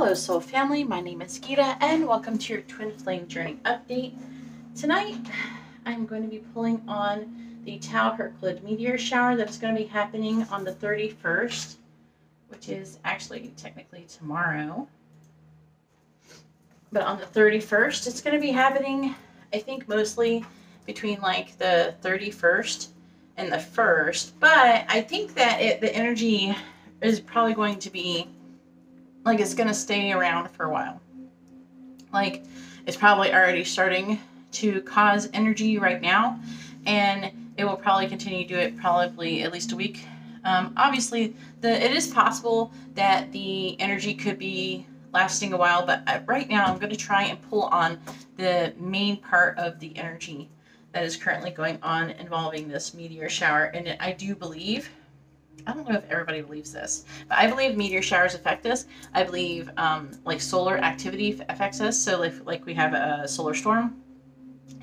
Hello Soul Family, my name is Geeta and welcome to your Twin Flame Journey Update. Tonight I'm going to be pulling on the Tau Herculids Meteor shower that's going to be happening on the 31st, which is actually technically tomorrow. But on the 31st it's going to be happening, I think mostly between like the 31st and the 1st. But I think that the energy is probably going to be like it's going to stay around for a while. Like it's probably already starting to cause energy right now, and it will probably continue to do it probably at least a week. Obviously, it is possible that the energy could be lasting a while, but right now I'm going to try and pull on the main part of the energy that is currently going on involving this meteor shower. And I do believe, I don't know if everybody believes this, but I believe meteor showers affect us. I believe like solar activity affects us. So like we have a solar storm.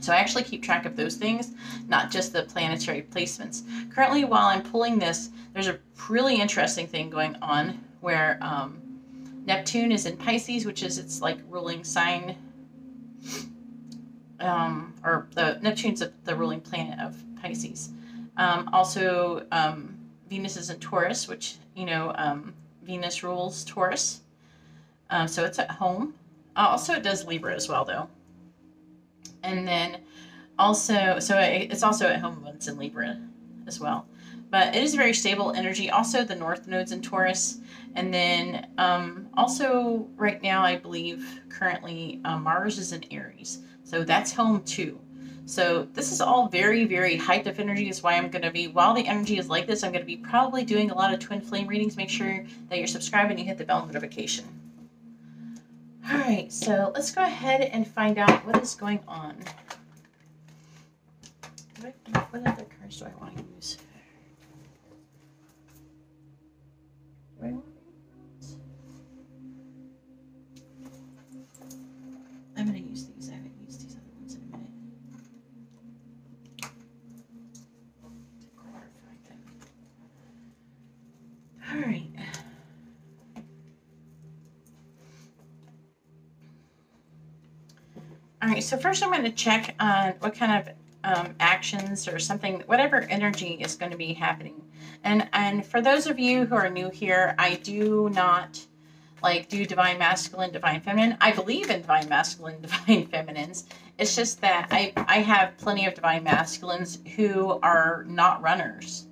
So I actually keep track of those things, not just the planetary placements. Currently, while I'm pulling this, there's a really interesting thing going on where Neptune is in Pisces, which is its like ruling sign, or the Neptune's the ruling planet of Pisces. Also, Venus is in Taurus, which, you know, Venus rules Taurus. So it's at home. Also, it does Libra as well, though. And then also, so it's also at home when it's in Libra as well. But it is very stable energy. Also, the North Node's in Taurus. And then also right now, I believe currently Mars is in Aries. So that's home too. So this is all very, very hyped up energy. That's why I'm going to be, while the energy is like this, I'm going to be probably doing a lot of twin flame readings. Make sure that you're subscribed and you hit the bell notification. All right, so let's go ahead and find out what is going on. What other cards do I want to use? Do I want to use? I'm going to use these. I haven't used these other ones in a minute. All right. All right, so first I'm going to check on what kind of actions or something, whatever energy is going to be happening. And for those of you who are new here, I do not do divine masculine, divine feminine. I believe in divine masculine, divine feminines. It's just that I have plenty of divine masculines who are not runners.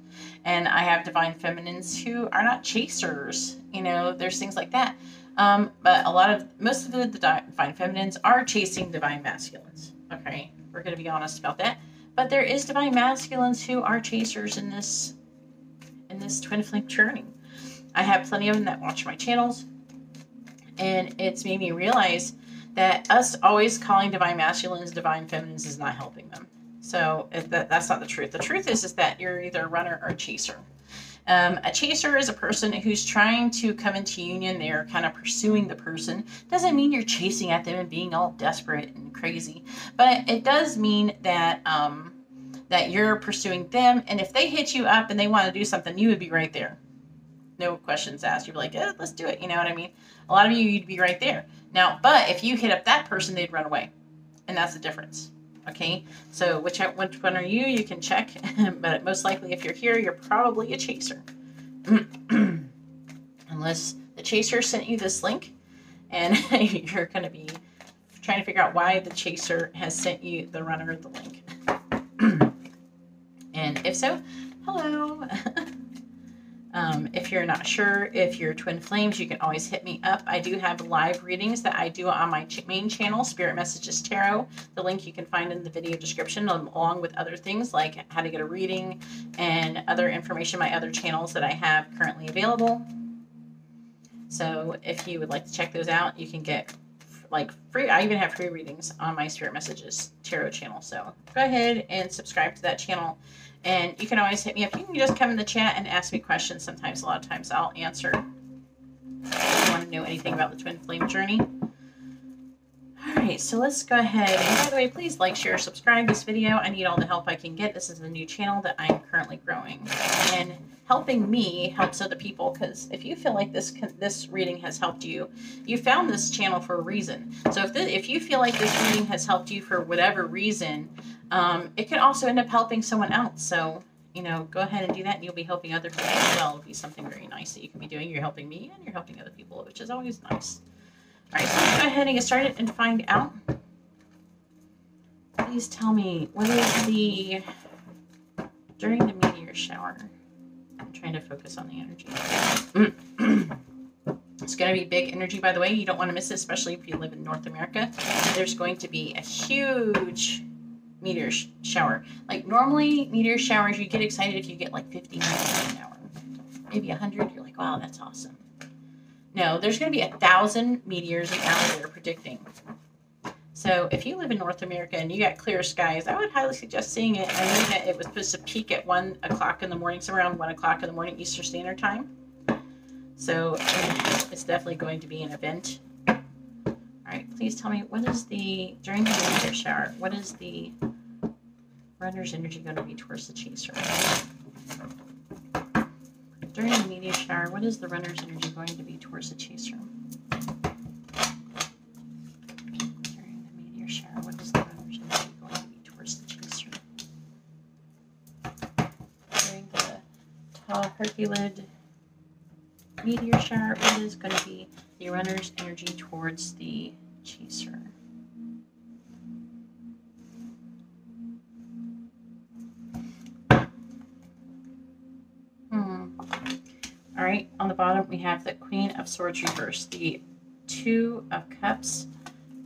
And I have divine feminines who are not chasers. You know, there's things like that. But most of the divine feminines are chasing divine masculines. Okay, we're going to be honest about that. But there is divine masculines who are chasers in this twin flame journey. I have plenty of them that watch my channels, and it's made me realize that us always calling divine masculines divine feminines is not helping them. So that's not the truth. The truth is that you're either a runner or a chaser. A chaser is a person who's trying to come into union. They're kind of pursuing the person. Doesn't mean you're chasing at them and being all desperate and crazy, but it does mean that that you're pursuing them. And if they hit you up and they want to do something, you would be right there. No questions asked. You'd be like, let's do it. You know what I mean? A lot of you, you'd be right there. Now, but if you hit up that person, they'd run away. And that's the difference. Okay, so which one are you? You can check, but most likely if you're here, you're probably a chaser. Unless the chaser sent you this link, and you're going to be trying to figure out why the chaser has sent you, the runner, the link. And if so, hello. If you're not sure if you're twin flames, you can always hit me up. I do have live readings that I do on my main channel, Spirit Messages Tarot. The link you can find in the video description, along with other things like how to get a reading and other information, my other channels that I have currently available. So if you would like to check those out, you can get like free. I even have free readings on my Spirit Messages Tarot channel. So go ahead and subscribe to that channel. And you can always hit me up. You can just come in the chat and ask me questions. Sometimes, a lot of times, I'll answer. If you want to know anything about the twin flame journey. All right, so let's go ahead. And by the way, please like, share, subscribe this video. I need all the help I can get. This is a new channel that I'm currently growing. And helping me helps other people, because if you feel like this reading has helped you, you found this channel for a reason. So if you feel like this reading has helped you for whatever reason, it could also end up helping someone else. So, you know, go ahead and do that, and you'll be helping other people as well. It'll be something very nice that you can be doing. You're helping me and you're helping other people, which is always nice. All right, so let's go ahead and get started and find out. Please tell me, what is the, during the meteor shower? I'm trying to focus on the energy. It's going to be big energy, by the way. You don't want to miss it, especially if you live in North America. There's going to be a huge meteor shower. Like, normally, meteor showers, you get excited if you get like 50 meteors an hour. Maybe 100. You're like, wow, that's awesome. No, there's going to be 1,000 meteors an hour they're predicting. So if you live in North America and you got clear skies, I would highly suggest seeing it. I know that it was supposed to peak at 1 o'clock in the morning, so around 1 o'clock in the morning Eastern Standard Time. So it's definitely going to be an event. All right, please tell me, what is the, during the meteor shower, what is the runner's energy going to be towards the chaser? During the meteor shower, what is the runner's energy going to be towards the chaser? During the meteor shower, what is the runner's energy going to be towards the chaser? During the tall Herculids Meteor shower, what is going to be the runner's energy towards the chaser? All right, on the bottom we have the Queen of Swords reversed, the Two of Cups,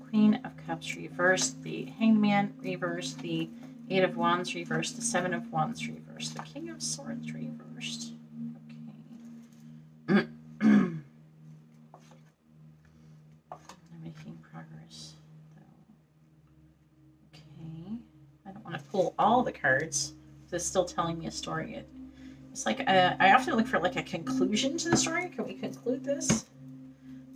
Queen of Cups reversed, the Hanged Man reversed, the Eight of Wands reversed, the Seven of Wands reversed, the King of Swords reversed. Okay. I'm making progress, though. Okay. I don't want to pull all the cards, because it's still telling me a story. It's like, I often look for like a conclusion to the story. Can we conclude this?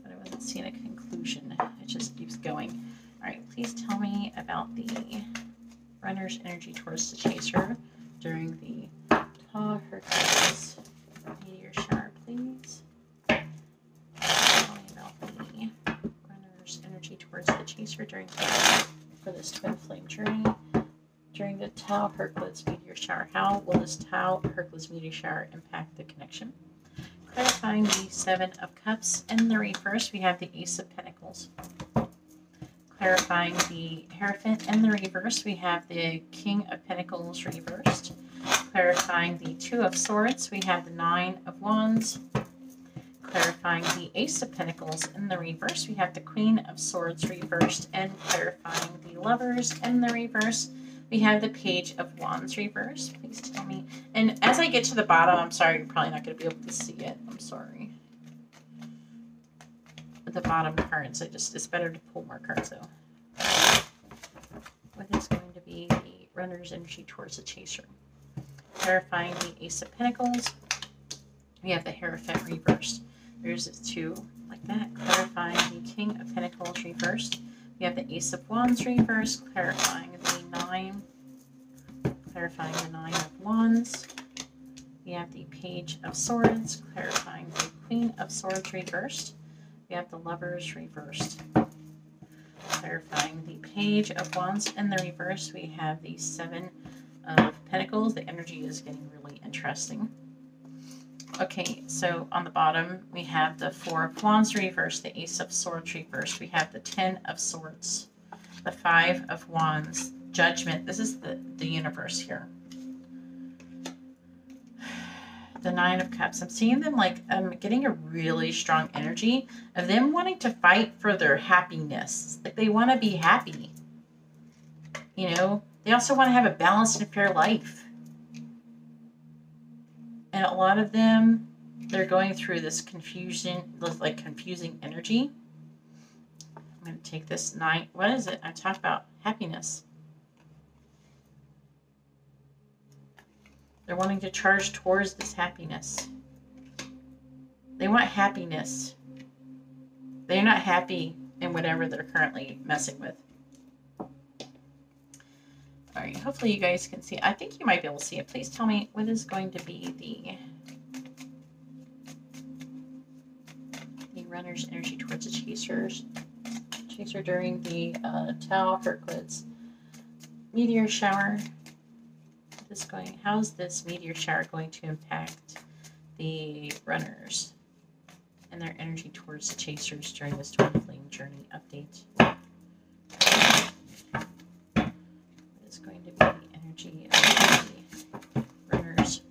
But I wasn't seeing a conclusion. It just keeps going. All right, please tell me about the runner's energy towards the chaser during the tall Herculids Meteor shower, please. Tell me about the runner's energy towards the chaser during for this twin flame journey. During the Tau Herculids Meteor shower, how will this Tau Herculids Meteor shower impact the connection? Clarifying the Seven of Cups in the reverse, we have the Ace of Pentacles. Clarifying the Hierophant in the reverse, we have the King of Pentacles reversed. Clarifying the Two of Swords, we have the Nine of Wands. Clarifying the Ace of Pentacles in the reverse, we have the Queen of Swords reversed. And clarifying the Lovers in the reverse, we have the Page of Wands reversed. Please tell me. And as I get to the bottom, I'm sorry, you're probably not going to be able to see it. I'm sorry. At the bottom cards, it's better to pull more cards though. What is going to be the runner's energy towards the chaser? Clarifying the Ace of Pentacles. We have the Hierophant reversed. There's two like that. Clarifying the King of Pentacles reversed. We have the Ace of Wands reversed, clarifying the Nine of Wands. We have the Page of Swords, clarifying the Queen of Swords reversed. We have the Lovers reversed. Clarifying the Page of Wands in the reverse, we have the Seven of Pentacles. The energy is getting really interesting. Okay, so on the bottom, we have the Four of Wands reversed, the Ace of Swords reversed. We have the Ten of Swords, the Five of Wands, Judgment. This is the universe here. The Nine of Cups. I'm seeing them like, I'm getting a really strong energy of them wanting to fight for their happiness. Like they want to be happy. You know, they also want to have a balanced and fair life. And a lot of them, they're going through this confusion, like confusing energy. I'm going to take this Nine. What is it? I talk about happiness. They're wanting to charge towards this happiness. They want happiness. They're not happy in whatever they're currently messing with. All right, hopefully you guys can see. I think you might be able to see it. Please tell me what is going to be the runner's energy towards the chaser during the Tau Herculids Meteor shower. How's this meteor shower going to impact the runners and their energy towards the chasers during this twin flame journey update? What is going to be the energy of the runners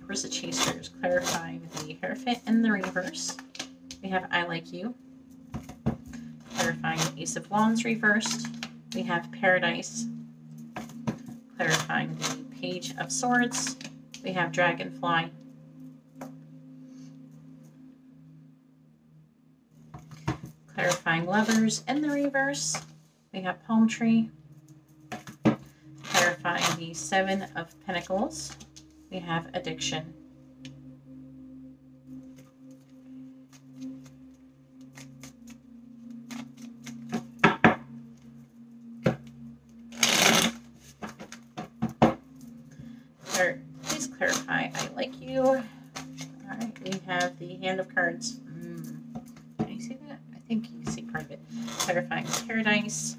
towards the chasers? Clarifying the Hierophant in the reverse. We have I Like You. Clarifying the Ace of Wands reversed. We have Paradise. Clarifying the Page of Swords. We have Dragonfly. Clarifying Lovers in the reverse. We have Palm Tree. Clarifying the Seven of Pentacles. We have Addiction. Please clarify I Like You. All right, we have the Hand of Cards. Can you see that? I think you can see part of it. Clarifying Paradise.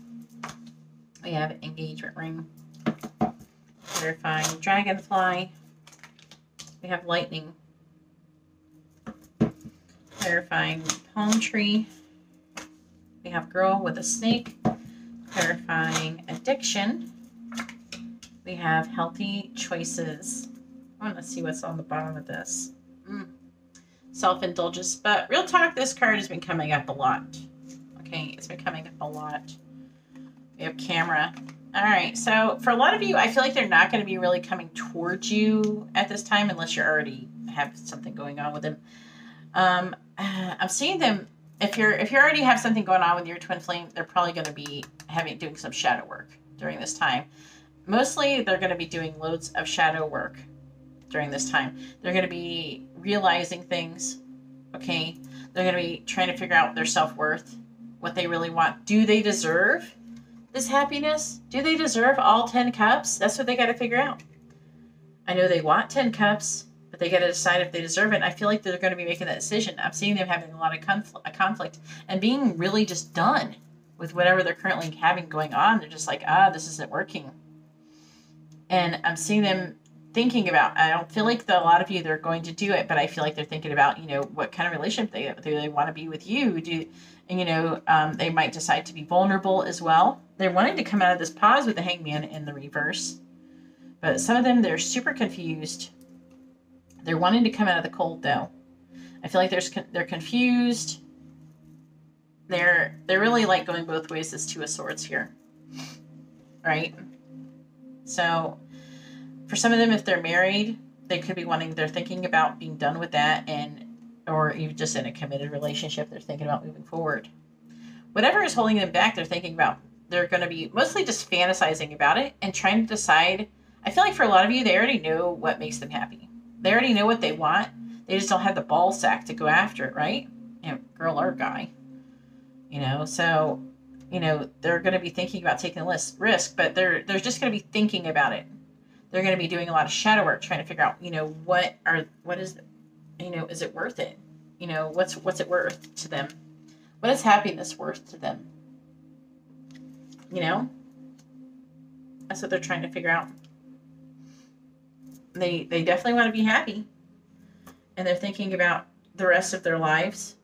We have Engagement Ring. Clarifying Dragonfly. We have Lightning. Clarifying Palm Tree. We have Girl with a Snake. Clarifying Addiction. We have Healthy Choices. I want to see what's on the bottom of this. Self-indulgence. But real talk, this card has been coming up a lot. Okay, it's been coming up a lot. We have Camera. All right, so for a lot of you, I feel like they're not going to be really coming towards you at this time unless you already have something going on with them. I'm seeing them, if you already have something going on with your twin flame, they're probably going to be doing some shadow work during this time. Mostly, they're going to be doing loads of shadow work during this time. They're going to be realizing things, okay? They're going to be trying to figure out their self-worth, what they really want. Do they deserve this happiness? Do they deserve all 10 cups? That's what they got to figure out. I know they want 10 cups, but they got to decide if they deserve it. I feel like they're going to be making that decision. I'm seeing them having a lot of conflict and being really just done with whatever they're currently having going on. They're just like, this isn't working. And I'm seeing them thinking about, I don't feel like a lot of you, they're going to do it, but I feel like they're thinking about, what kind of relationship do they want to be with you? They might decide to be vulnerable as well. They're wanting to come out of this pause with the Hangman in the reverse. But some of them, they're super confused. They're wanting to come out of the cold, though. I feel like they're confused. They're really like going both ways, this Two of Swords here. Right? So for some of them, if they're married, they could be they're thinking about being done with that, or even just in a committed relationship, they're thinking about moving forward. Whatever is holding them back, they're thinking about, they're going to be mostly just fantasizing about it and trying to decide. I feel like for a lot of you, they already know what makes them happy. They already know what they want. They just don't have the ball sack to go after it, right? Girl or guy. So they're going to be thinking about taking a risk, but they're just going to be thinking about it. They're going to be doing a lot of shadow work, trying to figure out, is it worth it? What's it worth to them? What is happiness worth to them? That's what they're trying to figure out. They definitely want to be happy, and they're thinking about the rest of their lives.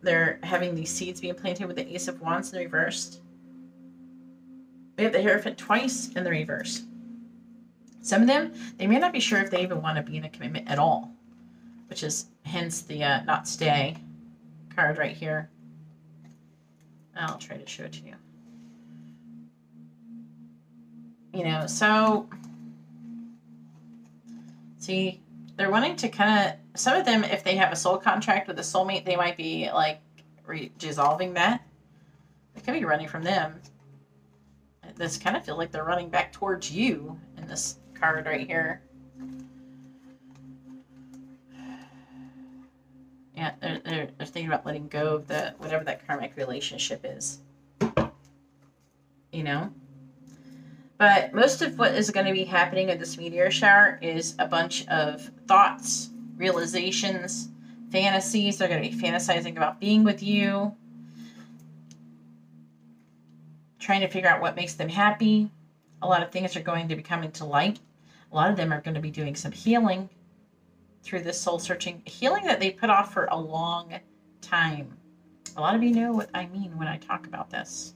They're having these seeds being planted with the Ace of Wands in the reverse. We have the Hierophant twice in the reverse. Some of them, they may not be sure if they even want to be in a commitment at all, which is hence the not stay card right here. I'll try to show it to you. So see, they're wanting to kind of, some of them, if they have a soul contract with a soulmate, they might be like dissolving that. They could be running from them. This kind of feels like they're running back towards you in this card right here. Yeah, they're thinking about letting go of whatever that karmic relationship is. But most of what is going to be happening in this meteor shower is a bunch of thoughts, realizations, fantasies. They're going to be fantasizing about being with you, trying to figure out what makes them happy. A lot of things are going to be coming to light. A lot of them are going to be doing some healing through this soul searching, healing that they put off for a long time. A lot of you know what I mean when I talk about this.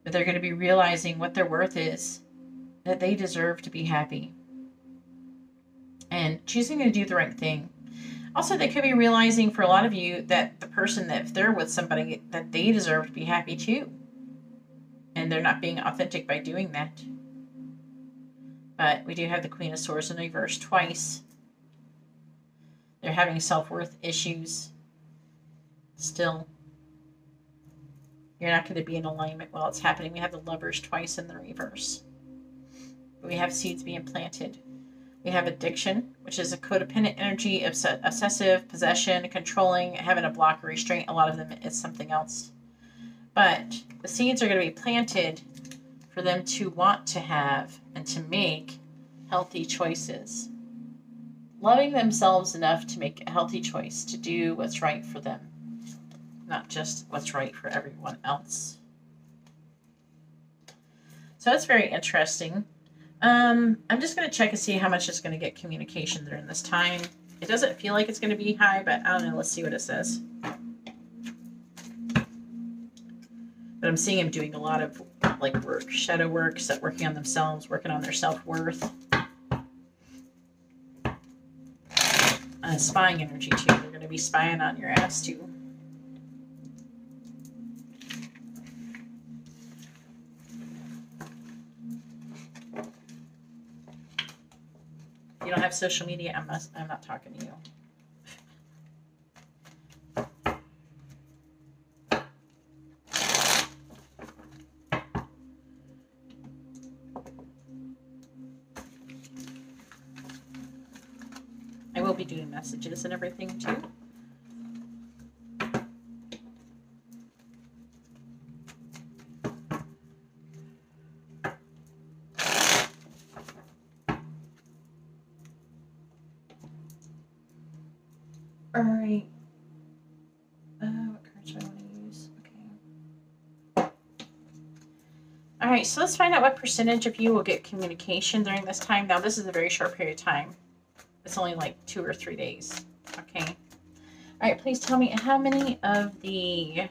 But they're going to be realizing what their worth is, that they deserve to be happy, and choosing to do the right thing. Also, they could be realizing for a lot of you that the person, that if they're with somebody, that they deserve to be happy too. And they're not being authentic by doing that. But we do have the Queen of Swords in reverse twice. They're having self-worth issues still. You're not going to be in alignment while it's happening. We have the Lovers twice in the reverse. We have seeds being planted. We have addiction, which is a codependent energy, obsessive, possession, controlling, having a block or restraint. A lot of them is something else. But the seeds are going to be planted for them to want to have and to make healthy choices. Loving themselves enough to make a healthy choice, to do what's right for them, not just what's right for everyone else. So it's very interesting. I'm just going to check and see how much is going to get communication during this time. It doesn't feel like it's going to be high, but I don't know. Let's see what it says. But I'm seeing him doing a lot of like work, shadow work, working on themselves, working on their self-worth. Spying energy too. They're going to be spying on your ass too. If you don't have social media, I'm not talking to you. I will be doing messages and everything too. All right. What cards do I want to use? Okay. All right, so let's find out what percentage of you will get communication during this time. Now, this is a very short period of time. It's only like 2 or 3 days. Okay. All right, please tell me how many of the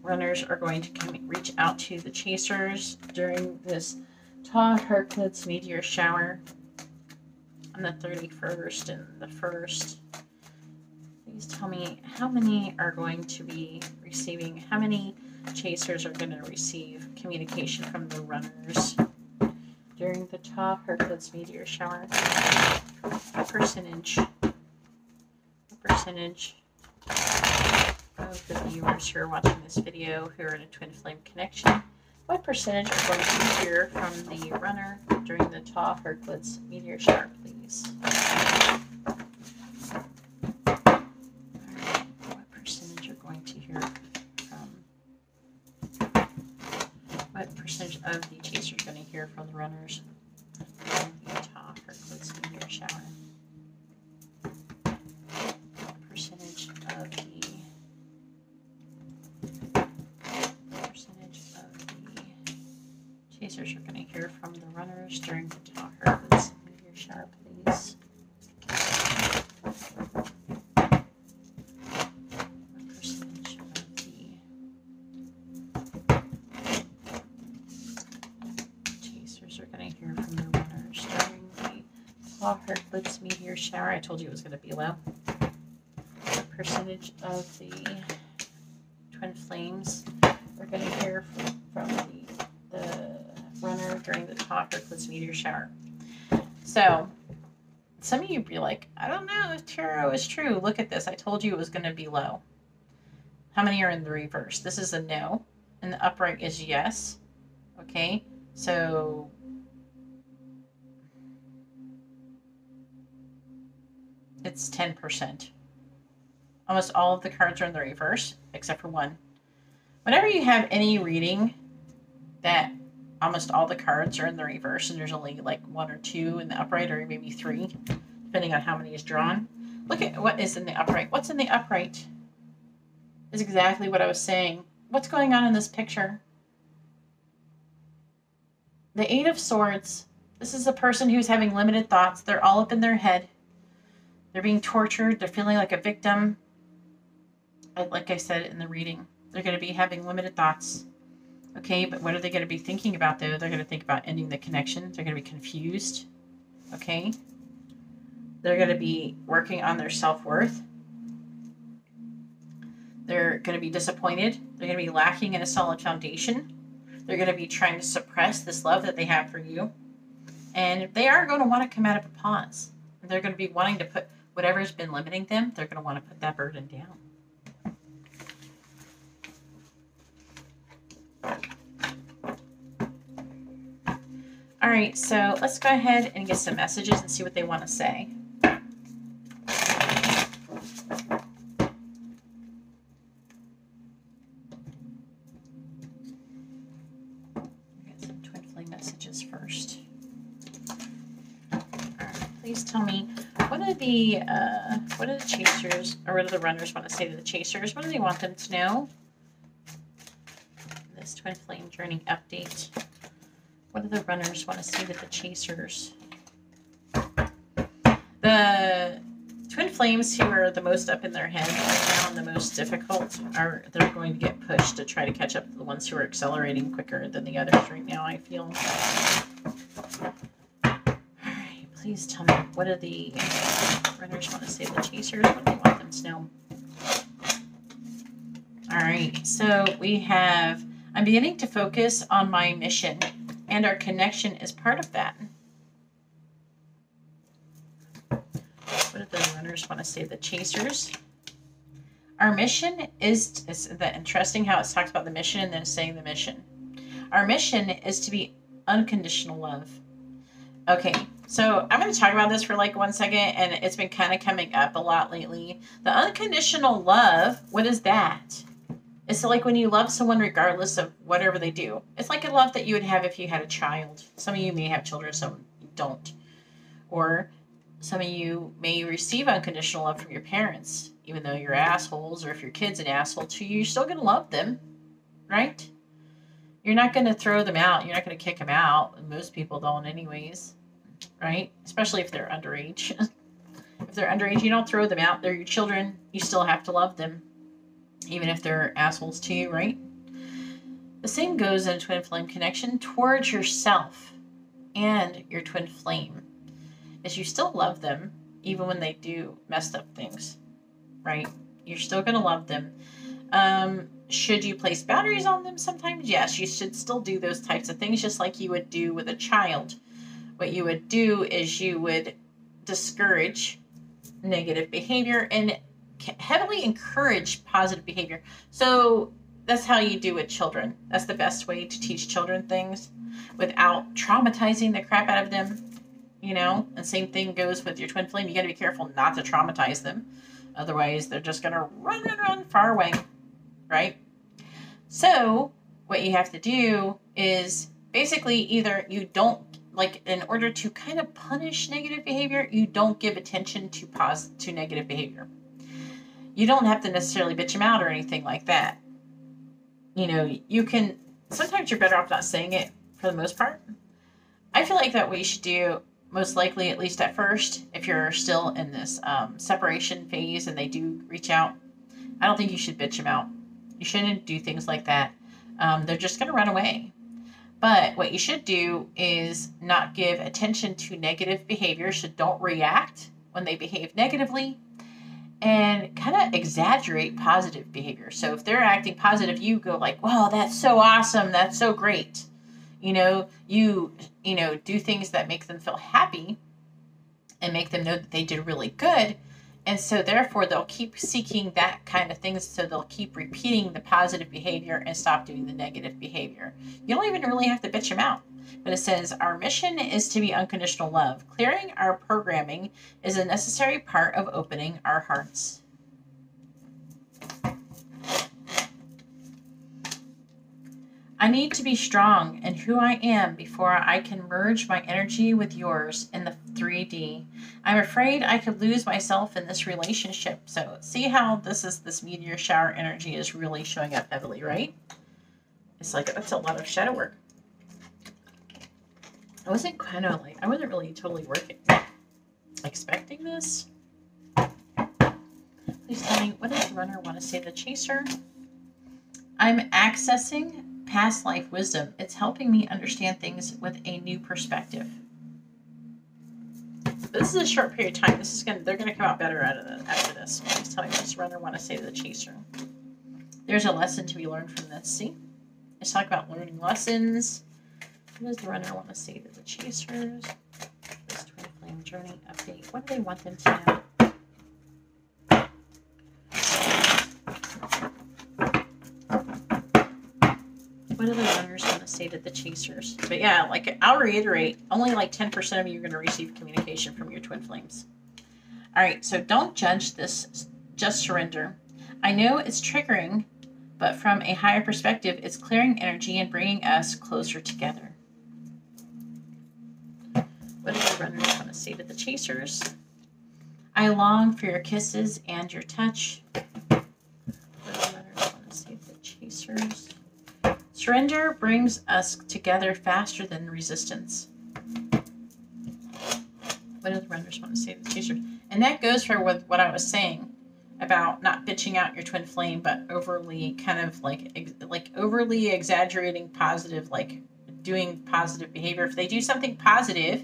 runners are going to reach out to the chasers during this tall Herculids Meteor shower on the 31st and the 1st. Please tell me how many are going to be receiving, how many chasers are going to receive communication from the runners during the tall Herculids Meteor shower. What percentage of the viewers who are watching this video who are in a twin flame connection, what percentage are going to hear from the runner during the tall Herculids Meteor shower, please? What percentage are going to hear from, what percentage of the chasers are going to hear from the runners during the tall Herculids Meteor shower? What percentage of the chasers are going to hear from the runners during the tall Herculids Meteor shower, please? What percentage of the chasers are going to hear from the runners during the tall Herculids Meteor shower? I told you it was going to be low. What percentage of the twin flames are going to hear from the runner during the tall Herculids Meteor shower? So some of you be like, I don't know if tarot is true. Look at this. I told you it was going to be low. How many are in the reverse? This is a no, and the upright is yes. Okay, so it's 10%. Almost all of the cards are in the reverse, except for one. Whenever you have any reading that almost all the cards are in the reverse and there's only like 1 or 2 in the upright, or maybe 3, depending on how many is drawn. Look at what is in the upright. What's in the upright is exactly what I was saying. What's going on in this picture? The Eight of Swords. This is a person who's having limited thoughts. They're all up in their head. They're being tortured. They're feeling like a victim. Like I said in the reading, they're going to be having limited thoughts. Okay, but what are they going to be thinking about, though? They're going to think about ending the connection. They're going to be confused. Okay? They're going to be working on their self-worth. They're going to be disappointed. They're going to be lacking in a solid foundation. They're going to be trying to suppress this love that they have for you. And they are going to want to come out of a pause. They're going to be wanting to put whatever's been limiting them, they're going to want to put that burden down. All right, so let's go ahead and get some messages and see what they want to say. Get some twin flame messages first. All right, please tell me, what do the chasers, or what do the runners want to say to the chasers? What do they want them to know? This twin flame journey update. What do the runners want to say to the chasers? The twin flames who are the most up in their head right now and the most difficult they're going to get pushed to try to catch up to the ones who are accelerating quicker than the others right now, I feel. Alright, please tell me, what do the runners want to say to the chasers? What do they want them to know? Alright, so we have, I'm beginning to focus on my mission. And our connection is part of that. What do the runners want to say to the chasers? Our mission is that interesting how it talks about the mission and then saying the mission. Our mission is to be unconditional love. Okay, so I'm going to talk about this for like 1 second, and it's been kind of coming up a lot lately. The unconditional love, what is that? It's like when you love someone regardless of whatever they do. It's like a love that you would have if you had a child. Some of you may have children, some don't. Or some of you may receive unconditional love from your parents, even though you're assholes, or if your kid's an asshole to you, you're still going to love them, right? You're not going to throw them out. You're not going to kick them out. Most people don't anyways, right? Especially if they're underage. If they're underage, you don't throw them out. They're your children. You still have to love them. Even if they're assholes to you, right? The same goes in a twin flame connection towards yourself and your twin flame. Is you still love them, even when they do messed up things, right? You're still going to love them. Should you place boundaries on them sometimes? Yes, you should still do those types of things, just like you would do with a child. What you would do is you would discourage negative behavior and heavily encourage positive behavior. So that's how you do with children. That's the best way to teach children things without traumatizing the crap out of them, you know? And same thing goes with your twin flame. You got to be careful not to traumatize them. Otherwise, they're just going to run far away, right? So what you have to do is basically either you don't, like, in order to kind of punish negative behavior, you don't give attention to negative behavior. You don't have to necessarily bitch them out or anything like that. You know, you can, sometimes you're better off not saying it for the most part. I feel like that what you should do, most likely, at least at first, if you're still in this separation phase and they do reach out, I don't think you should bitch them out. You shouldn't do things like that. They're just going to run away. But what you should do is not give attention to negative behavior. So don't react when they behave negatively. And kind of exaggerate positive behavior. So if they're acting positive, you go like, wow, that's so awesome. That's so great. You know, you do things that make them feel happy and make them know that they did really good. And so therefore they'll keep seeking that kind of things. So they'll keep repeating the positive behavior and stop doing the negative behavior. You don't even really have to bitch them out. But it says, our mission is to be unconditional love. Clearing our programming is a necessary part of opening our hearts. I need to be strong in who I am before I can merge my energy with yours in the 3D. I'm afraid I could lose myself in this relationship. So see how this meteor shower energy is really showing up heavily, right? It's like, that's a lot of shadow work. I wasn't really totally expecting this. Please tell me, what does the runner want to say to the chaser? I'm accessing past life wisdom. It's helping me understand things with a new perspective. This is a short period of time. They're gonna come out better after this. Please tell me, what does the runner want to say to the chaser? There's a lesson to be learned from this. See, let's talk about learning lessons. What does the runner want to say to the chasers? This twin flame journey update. What do they want them to know? What do the runners want to say to the chasers? But yeah, like, I'll reiterate, only like 10% of you are going to receive communication from your twin flames. All right, so don't judge this. Just surrender. I know it's triggering, but from a higher perspective, it's clearing energy and bringing us closer together. What do the runners want to say to the chasers? I long for your kisses and your touch. What do the runners want to say to the chasers? Surrender brings us together faster than resistance. What do the runners want to say to the chasers? And that goes for what I was saying about not bitching out your twin flame, but overly kind of like overly exaggerating positive, like doing positive behavior. If they do something positive,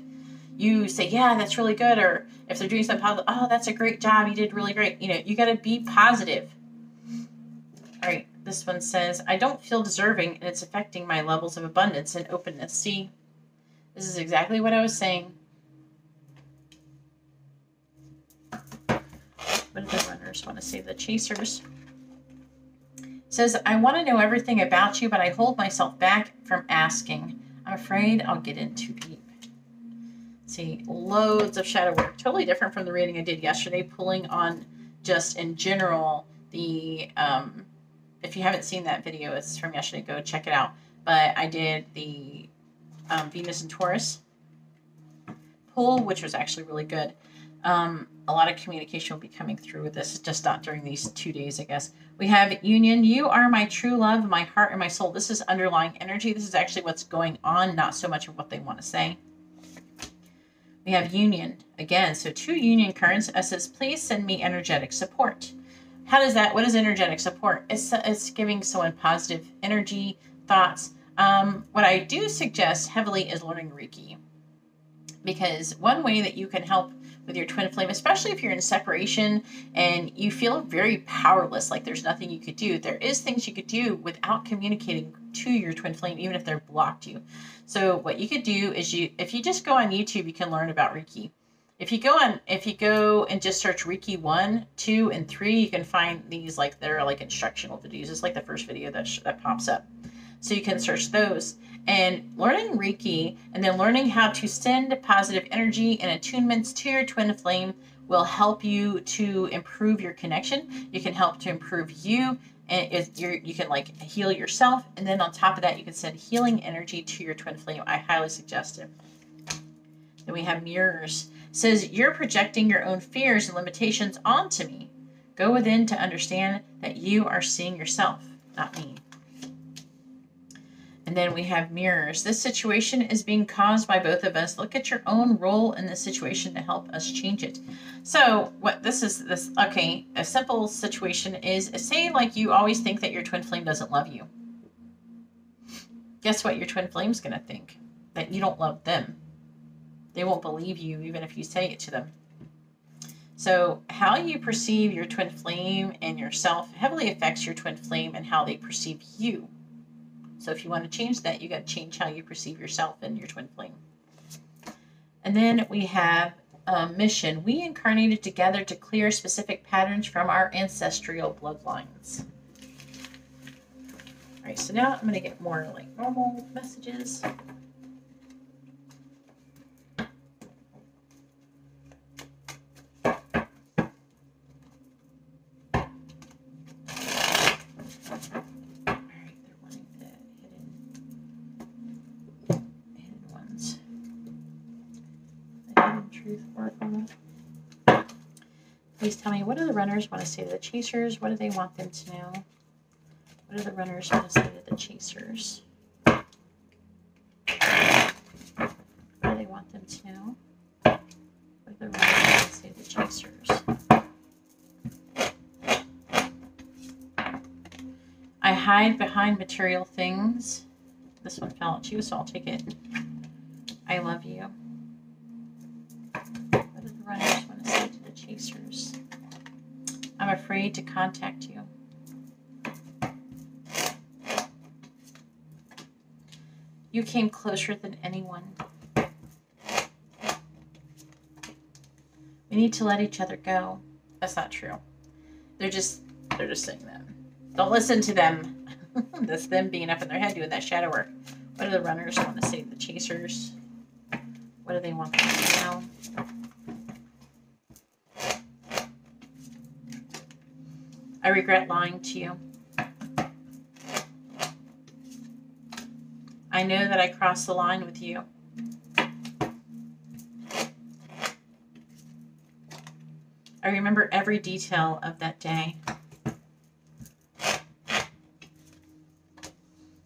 you say, yeah, that's really good. Or if they're doing something positive, oh, that's a great job. You did really great. You know, you got to be positive. All right. This one says, I don't feel deserving, and it's affecting my levels of abundance and openness. See, this is exactly what I was saying. What do the runners want to say to the chasers? It says, I want to know everything about you, but I hold myself back from asking. I'm afraid I'll get in too deep. See, loads of shadow work. Totally different from the reading I did yesterday, pulling on just in general the... if you haven't seen that video, it's from yesterday, go check it out. But I did the Venus and Taurus pull, which was actually really good. A lot of communication will be coming through with this, just not during these 2 days, I guess. We have union. You are my true love, my heart, and my soul. This is underlying energy. This is actually what's going on, not so much of what they want to say. We have union again. So 2 union cards. It says, please send me energetic support. How does that, what is energetic support? It's giving someone positive energy, thoughts. What I do suggest heavily is learning Reiki. Because one way that you can help with your twin flame, especially if you're in separation and you feel very powerless, like there's nothing you could do, there is things you could do without communicating to your twin flame, even if they're blocked you. So what you could do is if you just go on YouTube, you can learn about Reiki. If you go and just search Reiki 1, 2, and 3, you can find these, like, they're like instructional videos. It's like the first video that pops up. So you can search those. And learning Reiki and then learning how to send positive energy and attunements to your twin flame will help you to improve your connection. You can help to improve you, and you can like heal yourself. And then on top of that, you can send healing energy to your twin flame. I highly suggest it. Then we have mirrors. It says, you're projecting your own fears and limitations onto me. Go within to understand that you are seeing yourself, not me. And then we have mirrors. This situation is being caused by both of us. Look at your own role in this situation to help us change it. So what okay, a simple situation is, say like you always think that your twin flame doesn't love you. Guess what your twin flame's going to think? That you don't love them. They won't believe you even if you say it to them. So how you perceive your twin flame and yourself heavily affects your twin flame and how they perceive you. So if you want to change that, you got to change how you perceive yourself and your twin flame. And then we have a mission. We incarnated together to clear specific patterns from our ancestral bloodlines. All right, so now I'm going to get more like normal messages. Truth oracle. Please tell me, what do the runners want to say to the chasers? What do they want them to know? What do the runners want to say to the chasers? What do they want them to know? What do the runners want to say to the chasers? I hide behind material things. This one fell out too, so I'll take it. I love you. What do the runners want to say to the chasers? I'm afraid to contact you. You came closer than anyone. We need to let each other go. That's not true. They're just saying that. Don't listen to them. That's them being up in their head doing that shadow work. What do the runners want to say to the chasers? What do they want them to know? I regret lying to you. I know that I crossed the line with you. I remember every detail of that day.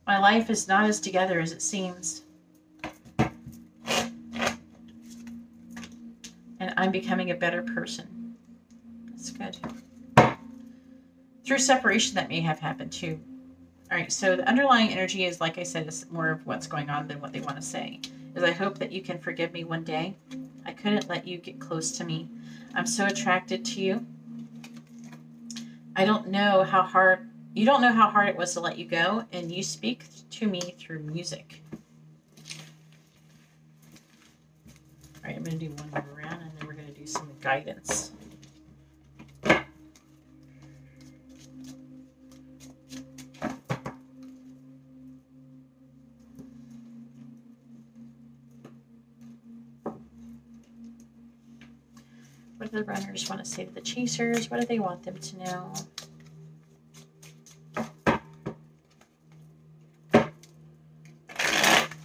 My life is not as together as it seems. And I'm becoming a better person. That's good. Through separation, that may have happened too. All right, so the underlying energy is, like I said, is more of what's going on than what they want to say. Is I hope that you can forgive me one day. I couldn't let you get close to me. I'm so attracted to you. I don't know how hard, you don't know how hard it was to let you go, and you speak to me through music. All right, I'm going to do one more round, and then we're going to do some guidance. What do the runners want to say to the chasers? What do they want them to know?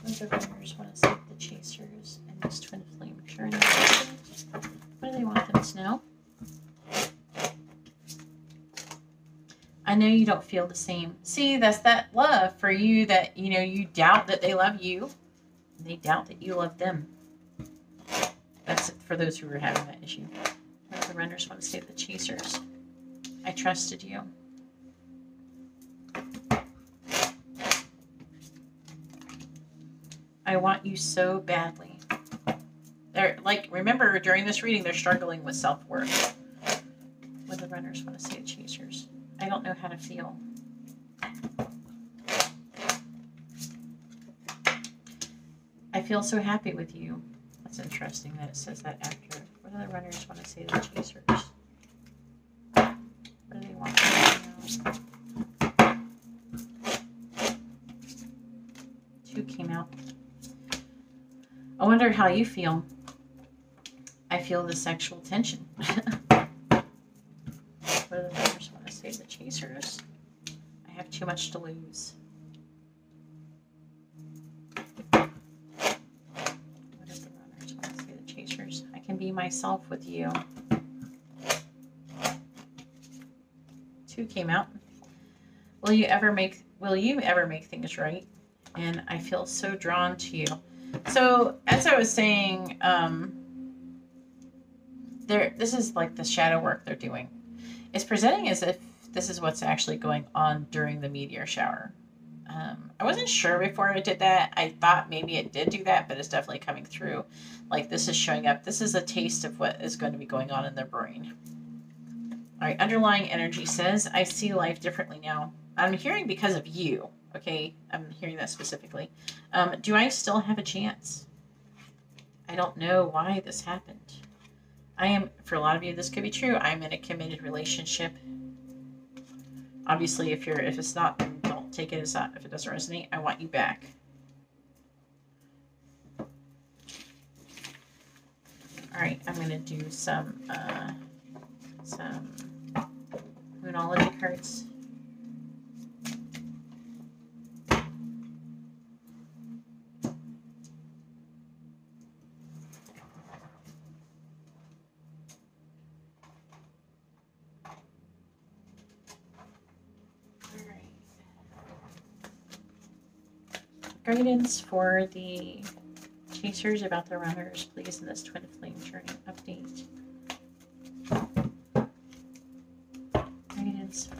What do the runners want to say to the chasers and this twin flame journey? What do they want them to know? I know you don't feel the same. See, that's that love for you that, you know, you doubt that they love you. And they doubt that you love them. That's for those who are having that issue. What do the runners want to say to the chasers? I trusted you. I want you so badly. They're like, remember during this reading, they're struggling with self-worth. What do the runners want to say to chasers? I don't know how to feel. I feel so happy with you. That's interesting that it says that after. What do the runners want to say to the chasers? What do they want to know? 2 came out. I wonder how you feel. I feel the sexual tension. What do the runners want to say to the chasers? I have too much to lose. I can be myself with you. 2 came out. Will you ever make things right? And I feel so drawn to you. So as I was saying, this is like the shadow work they're doing. It's presenting as if this is what's actually going on during the meteor shower. I wasn't sure before I did that. I thought maybe it did do that, but it's definitely coming through. Like this is showing up. This is a taste of what is going to be going on in their brain. All right, underlying energy says, I see life differently now. I'm hearing because of you. Okay, I'm hearing that specifically. Do I still have a chance? I don't know why this happened. For a lot of you, this could be true. I'm in a committed relationship. Obviously, if it's not, then don't take it as that. If it doesn't resonate, I want you back. All right, I'm going to do some Moonology cards. Guidance for the chasers about the runners, please, in this twin flame journey update. Guidance for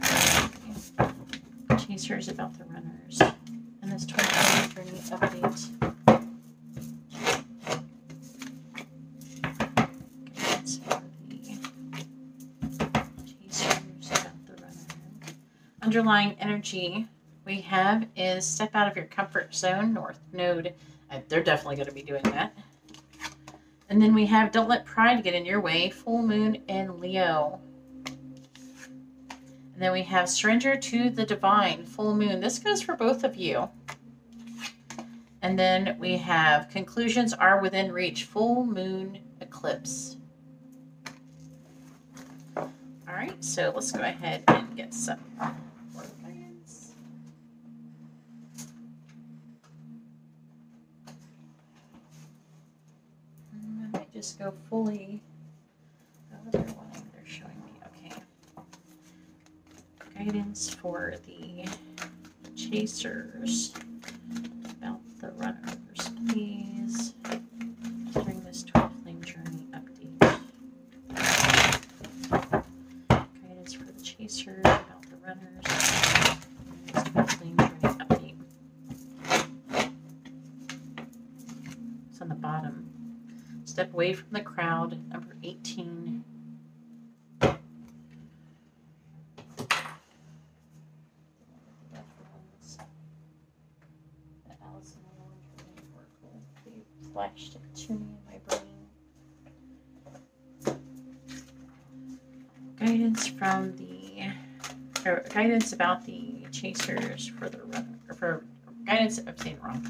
the chasers about the runners in this twin flame journey update. Guidance for the chasers about the runners. Underlying energy we have is step out of your comfort zone, North Node. They're definitely going to be doing that. And then we have don't let pride get in your way, full moon in Leo. And then we have surrender to the divine, full moon. This goes for both of you. And then we have conclusions are within reach, full moon eclipse. All right, so let's go ahead and get some more guidance. I might just go fully. Oh, they're showing me. Okay. Guidance for the chasers about the runners, please, during this twin flame journey update. Guidance for the chasers about the runners, this twin flame journey update. It's on the bottom. Step away from the crowd, number 18. Flashed it to me in my brain. Guidance from the, or guidance about the chasers for the runner, or for guidance. I'm saying it wrong.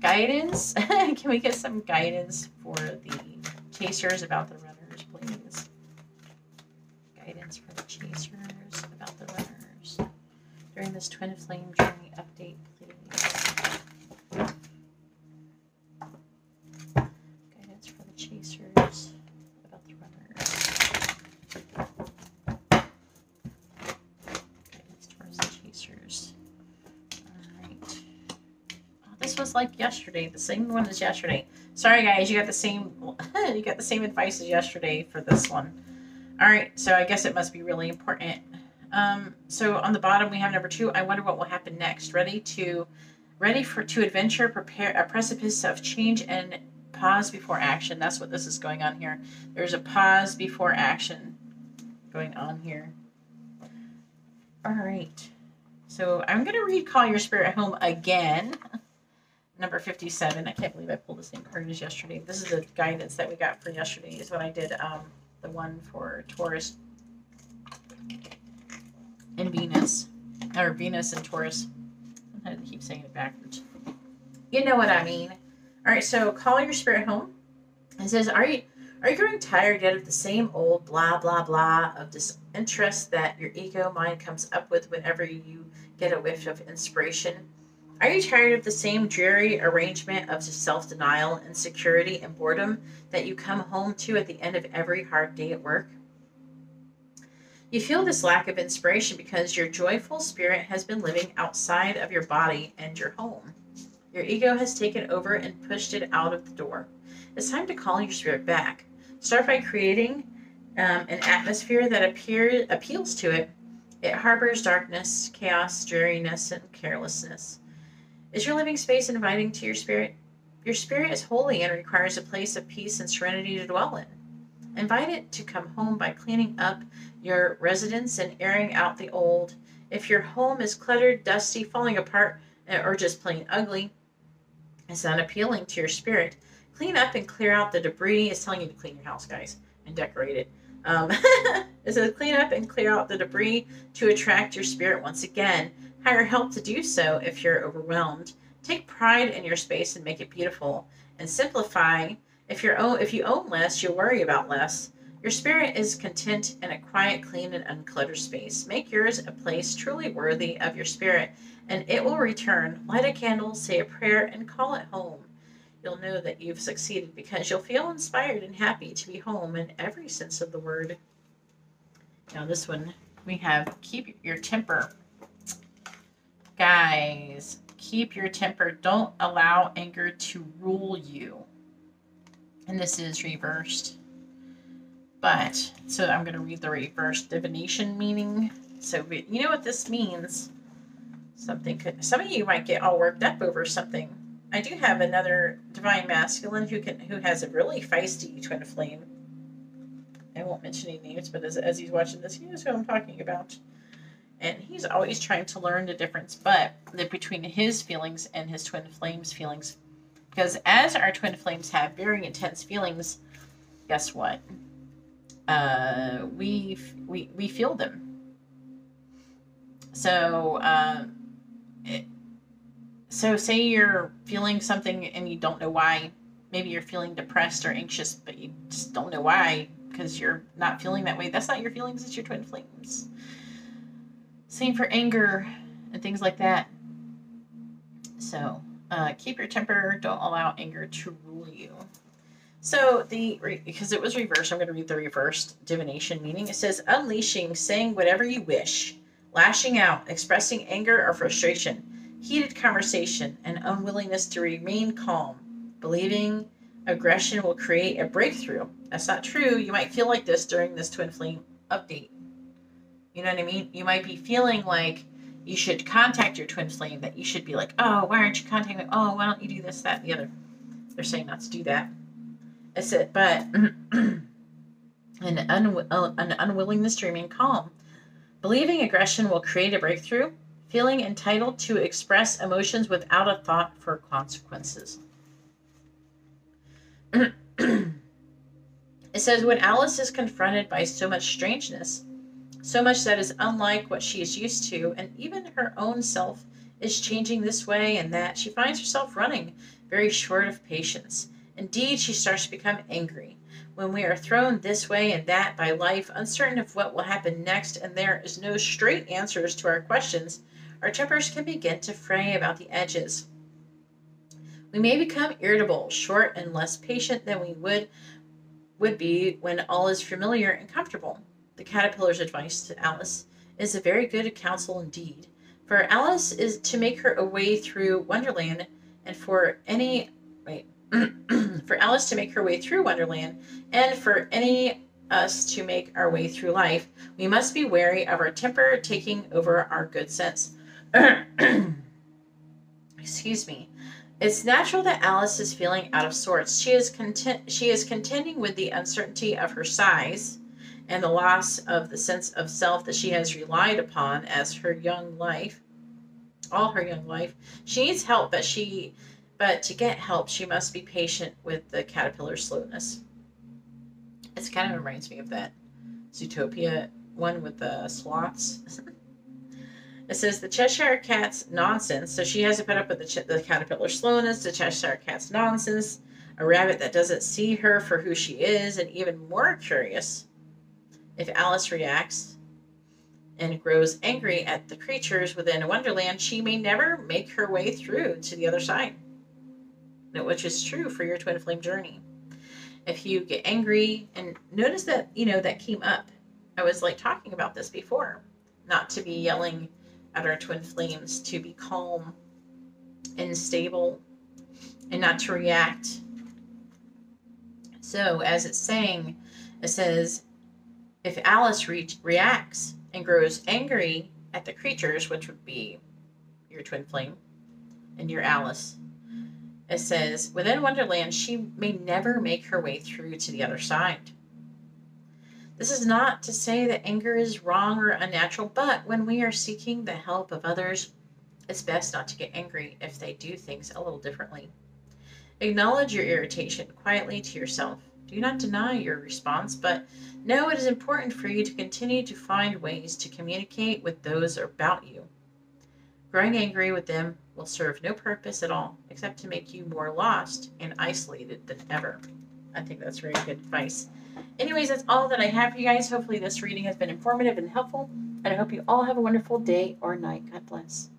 Guidance. Can we get some guidance for the chasers about the runners, please? Guidance for the chasers about the runners during this twin flame journey update, please. Chasers about the runners. Guidance towards the chasers. Alright. Oh, this was like yesterday, the same one as yesterday. Sorry guys, you got the same advice as yesterday for this one. Alright, so I guess it must be really important. So on the bottom we have number 2. I wonder what will happen next. Ready to adventure, prepare a precipice of change and pause before action. That's what this is going on here. There's a pause before action going on here. All right. So I'm going to read Call Your Spirit Home again. Number 57. I can't believe I pulled the same card as yesterday. This is the guidance that we got for yesterday is what I did. The one for Taurus and Venus. Or Venus and Taurus. I keep saying it backwards. You know what I mean. All right, so Call Your Spirit Home. It says, are you growing tired yet of the same old blah, blah, blah of disinterest that your ego mind comes up with whenever you get a whiff of inspiration? Are you tired of the same dreary arrangement of self-denial, insecurity, and boredom that you come home to at the end of every hard day at work? You feel this lack of inspiration because your joyful spirit has been living outside of your body and your home. Your ego has taken over and pushed it out of the door. It's time to call your spirit back. Start by creating an atmosphere that appeals to it. It harbors darkness, chaos, dreariness, and carelessness. Is your living space inviting to your spirit? Your spirit is holy and requires a place of peace and serenity to dwell in. Invite it to come home by cleaning up your residence and airing out the old. If your home is cluttered, dusty, falling apart, or just plain ugly, it's not appealing to your spirit. Clean up and clear out the debris. It's telling you to clean your house, guys, and decorate it. It says clean up and clear out the debris to attract your spirit once again. Hire help to do so if you're overwhelmed. Take pride in your space and make it beautiful. And simplify. If you own less, you'll worry about less. Your spirit is content in a quiet, clean, and uncluttered space. Make yours a place truly worthy of your spirit, and it will return. Light a candle, say a prayer, and call it home. You'll know that you've succeeded because you'll feel inspired and happy to be home in every sense of the word. Now this one, we have keep your temper. Guys, Keep your temper. Don't allow anger to rule you. And this is reversed. But, so I'm going to read the reversed divination meaning. So, you know what this means? Some of you might get all worked up over something. I do have another divine masculine who has a really feisty twin flame. I won't mention any names, but as he's watching this, he knows who I'm talking about. And he's always trying to learn the difference between his feelings and his twin flame's feelings. Because as our twin flames have very intense feelings, guess what? We feel them. So, so say you're feeling something and you don't know why. Maybe you're feeling depressed or anxious, but you just don't know why because you're not feeling that way. That's not your feelings, it's your twin flames. Same for anger and things like that. So, keep your temper. Don't allow anger to rule you. So, because it was reversed, I'm going to read the reversed divination meaning. It says, unleashing, saying whatever you wish, lashing out, expressing anger or frustration, heated conversation, and unwillingness to remain calm, believing aggression will create a breakthrough. That's not true. You might feel like this during this twin flame update. You know what I mean? You might be feeling like you should contact your twin flame, that you should be like, oh, why aren't you contacting me? Oh, why don't you do this, that, and the other? They're saying not to do that. I said, but an unwillingness to remain calm. Believing aggression will create a breakthrough. Feeling entitled to express emotions without a thought for consequences. It says, when Alice is confronted by so much strangeness, so much that is unlike what she is used to, and even her own self is changing this way and that, she finds herself running very short of patience. Indeed, she starts to become angry. When we are thrown this way and that by life, uncertain of what will happen next, and there is no straight answers to our questions, our tempers can begin to fray about the edges. We may become irritable, short, and less patient than we would be when all is familiar and comfortable. The caterpillar's advice to Alice is a very good counsel indeed. For Alice is to make her way through Wonderland, and for Alice to make her way through Wonderland, and for any us to make our way through life, we must be wary of our temper taking over our good sense. Excuse me. It's natural that Alice is feeling out of sorts. She is contending with the uncertainty of her size and the loss of the sense of self that she has relied upon as her young life, all her young life. She needs help, but to get help, she must be patient with the caterpillar's slowness. It kind of reminds me of that Zootopia one with the sloths. It says the Cheshire Cat's nonsense. So she has to put up with the caterpillar's slowness, the Cheshire Cat's nonsense, a rabbit that doesn't see her for who she is, and even more curious, if Alice reacts and grows angry at the creatures within Wonderland, she may never make her way through to the other side, which is true for your twin flame journey. If you get angry, and notice that, that came up. I was talking about this before, not to be yelling at our twin flames, to be calm and stable and not to react. So as it's saying, it says, if Alice reacts and grows angry at the creatures, which would be your twin flame and your Alice, it says, within Wonderland, she may never make her way through to the other side. This is not to say that anger is wrong or unnatural, but when we are seeking the help of others, it's best not to get angry if they do things a little differently. Acknowledge your irritation quietly to yourself. Do not deny your response, but know it is important for you to continue to find ways to communicate with those about you. Growing angry with them will serve no purpose at all, except to make you more lost and isolated than ever. I think that's very good advice. Anyways, that's all that I have for you guys. Hopefully this reading has been informative and helpful, and I hope you all have a wonderful day or night. God bless.